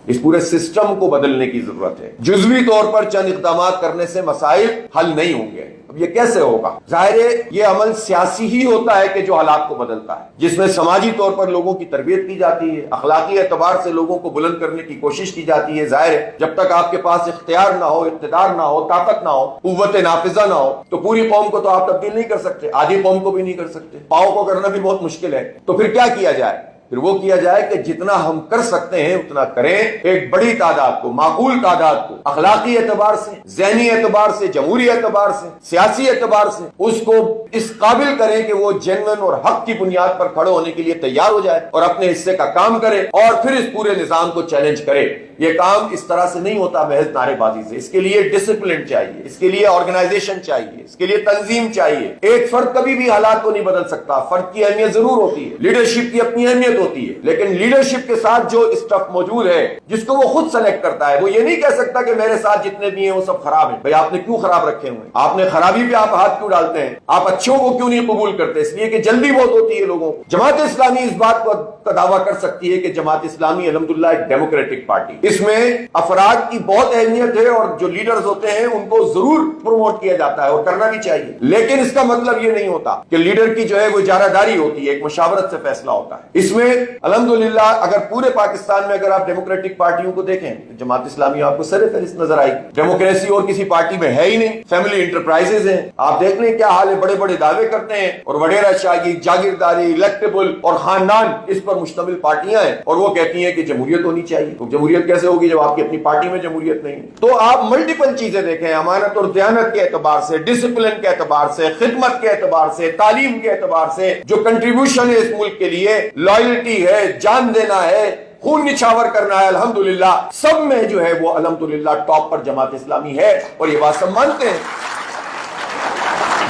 اس پورے سسٹم کو بدلنے کی ضرورت ہے. جزوی طور پر چند اقدامات کرنے سے مسائل حل نہیں ہوں گے. اب یہ کیسے ہوگا؟ ظاہر ہے یہ عمل سیاسی ہی ہوتا ہے کہ جو حالات کو بدلتا ہے، جس میں سماجی طور پر لوگوں کی تربیت کی جاتی ہے، اخلاقی اعتبار سے لوگوں کو بلند کرنے کی کوشش کی جاتی ہے. ظاہر ہے جب تک آپ کے پاس اختیار نہ ہو، اقتدار نہ ہو، طاقت نہ ہو، قوت نافذہ نہ ہو، تو پوری قوم کو تو آپ تبدیل نہیں کر سکتے، آدھی قوم کو بھی نہیں کر سکتے، پاؤں کو کرنا بھی بہت مشکل ہے. تو پھر کیا کیا جائے؟ پھر وہ کیا جائے کہ جتنا ہم کر سکتے ہیں اتنا کریں. ایک بڑی تعداد کو، معقول تعداد کو، اخلاقی اعتبار سے، ذہنی اعتبار سے، جمہوری اعتبار سے، سیاسی اعتبار سے اس کو اس قابل کریں کہ وہ جنون اور حق کی بنیاد پر کھڑے ہونے کے لیے تیار ہو جائے اور اپنے حصے کا کام کرے اور پھر اس پورے نظام کو چیلنج کرے. یہ کام اس طرح سے نہیں ہوتا محض نعرے بازی سے. اس کے لیے ڈسپلن چاہیے، اس کے لیے آرگنائزیشن چاہیے، اس کے لیے تنظیم چاہیے. ایک فرد کبھی بھی حالات کو نہیں بدل سکتا. فرد کی اہمیت ضرور ہوتی ہے، لیڈرشپ کی اپنی اہمیت ہوتی ہے، لیکن لیڈرشپ کے ساتھ جو اسٹف موجود ہے جس کو وہ خود سلیکٹ کرتا ہے، وہ یہ نہیں کہہ سکتا کہ میرے ساتھ جتنے بھی ہیں وہ سب خراب ہیں. بھئی آپ نے کیوں خراب رکھے ہوئے ہیں؟ آپ نے خرابی پہ آپ ہاتھ کیوں ڈالتے ہیں؟ آپ اچھوں کو کیوں نہیں قبول کرتے؟ اس لیے کہ جلدی بہت ہوتی ہے لوگوں کو. جماعت اسلامی اس بات کو دعویٰ کر سکتی ہے کہ جماعت اسلامی الحمدللہ ایک ڈیموکریٹک پارٹی. اس میں افراد کی بہت اہمیت ہے اور جو لیڈرز ہوتے ہیں ان کو ضرور پروموٹ کیا جاتا ہے اور کرنا بھی چاہیے. لیکن اس کا مطلب یہ نہیں ہوتا کہ لیڈر کی جو ہے وہ اجارہ داری ہوتی ہے، ایک مشاورت سے فیصلہ ہوتا ہے. اس میں الحمدللہ اگر پورے پاکستان میں اگر آپ ڈیموکریٹک پارٹیوں کو دیکھیں تو جماعت اسلامی آپ کو سر فہرست نظر آئی. ڈیموکریسی اور کسی پارٹی میں ہے ہی نہیں. فیملی انٹرپرائزز ہیں. آپ دیکھ لیں کیا حال ہے، بڑے بڑے دعوے کرتے ہیں اور وڈیرہ شاہی، جاگیرداری، الیکٹیبل اور خاندان اس پر مشتمل پارٹیاں ہیں اور وہ کہتی ہیں کہ جمہوریت ہونی چاہیے. تو جمہوریت کیسے ہوگی جب آپ کی اپنی پارٹی میں جمہوریت نہیں ہے؟ تو آپ ملٹیپل چیزیں دیکھیں، امانت اور دیانت کے اعتبار سے، ڈسپلن کے اعتبار سے، خدمت کے اعتبار سے، تعلیم کے اعتبار سے جو کنٹریبیوشن ہے اس ملک کے لیے، لائلٹی ہے، جان دینا ہے، خون نچھاور کرنا ہے، الحمدللہ سب میں جو ہے وہ الحمدللہ ٹاپ پر جماعت اسلامی ہے اور یہ بات سب مانتے ہیں.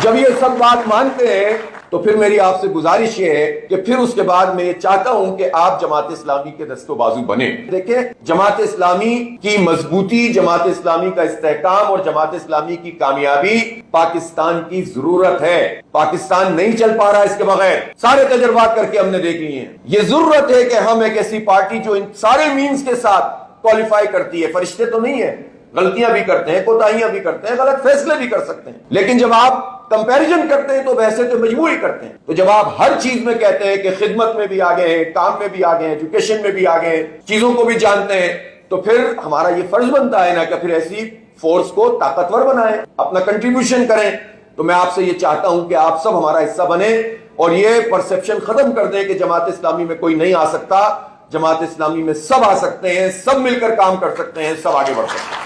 جب یہ سب بات مانتے ہیں تو پھر میری آپ سے گزارش یہ ہے کہ پھر اس کے بعد میں یہ چاہتا ہوں کہ آپ جماعت اسلامی کے دست و بازو بنیں. دیکھیں جماعت اسلامی کی مضبوطی، جماعت اسلامی کا استحکام اور جماعت اسلامی کی کامیابی پاکستان کی ضرورت ہے. پاکستان نہیں چل پا رہا اس کے بغیر. سارے تجربات کر کے ہم نے دیکھ لیے ہیں. یہ ضرورت ہے کہ ہم ایک ایسی پارٹی جو ان سارے مینز کے ساتھ کوالیفائی کرتی ہے. فرشتے تو نہیں ہے، غلطیاں بھی کرتے ہیں، کوتاہیاں بھی کرتے ہیں، غلط فیصلے بھی کر سکتے ہیں، لیکن جب آپ کمپیریزن کرتے ہیں تو ویسے تو مجبوری کرتے ہیں. تو جب آپ ہر چیز میں کہتے ہیں کہ خدمت میں بھی آگے ہیں، کام میں بھی آگے ہیں، ایجوکیشن میں بھی آگے ہیں، چیزوں کو بھی جانتے ہیں، تو پھر ہمارا یہ فرض بنتا ہے نا کہ پھر ایسی فورس کو طاقتور بنائیں، اپنا کنٹریبیوشن کریں. تو میں آپ سے یہ چاہتا ہوں کہ آپ سب ہمارا حصہ بنیں اور یہ پرسپشن ختم کر دیں کہ جماعت اسلامی میں کوئی نہیں آ سکتا. جماعت اسلامی میں سب آ سکتے ہیں، سب مل کر کام کر سکتے ہیں، سب آگے بڑھ سکتے ہیں.